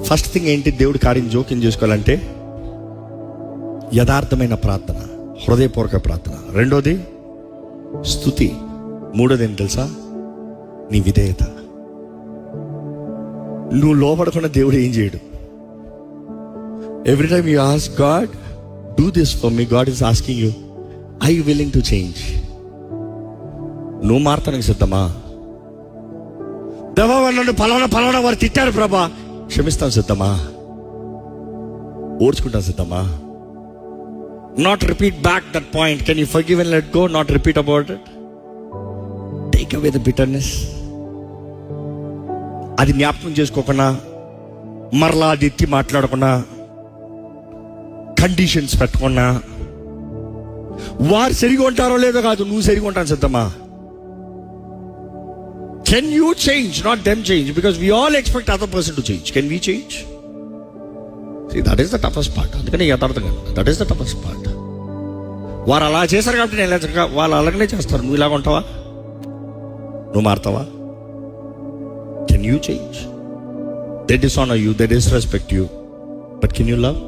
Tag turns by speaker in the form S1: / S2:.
S1: First thing ఏంటి? దేవుడి కార్యం జోక్యం చేసుకోవాలంటే యథార్థమైన ప్రార్థన, హృదయపూర్వక ప్రార్థన. రెండోది స్తుతి. మూడోది ఏంటి తెలుసా? నీ విధేయత. నువ్వు లోపడకుండా దేవుడు ఏం చేయడు. Every time you ask God, do this for me, God is asking you, I you willing to change? నువ్వు మారతానికి సిద్ధమా? దేవా నన్ను పలానా వారు తిట్టారు ప్రభా, క్షమిస్తాను సిద్ధమా? ఓడ్చుకుంటాను సిద్ధమా? Not repeat back that point. Can you forgive and let go? Not repeat about it. Take away the bitterness. అది జ్ఞాపకం చేసుకోకుండా, మరలా అది ఎత్తి మాట్లాడకుండా, కండిషన్స్ పెట్టకుండా. వారు సరిగా ఉంటారో లేదో కాదు, నువ్వు సరిగా ఉంటాను సిద్ధమా? Can you change? Not them change, because we all expect other person to change. Can we change? See, that is the toughest part. అందుకని యథార్థంగా, that is the toughest part. వారు అలా చేశారు కాబట్టి నేను ఇలా, వాళ్ళు అలాగనే చేస్తారు. నువ్వు ఇలాగ ఉంటావా? నువ్వు మారుతావా? Can you change? They dishonor you, they disrespect you, but can you love?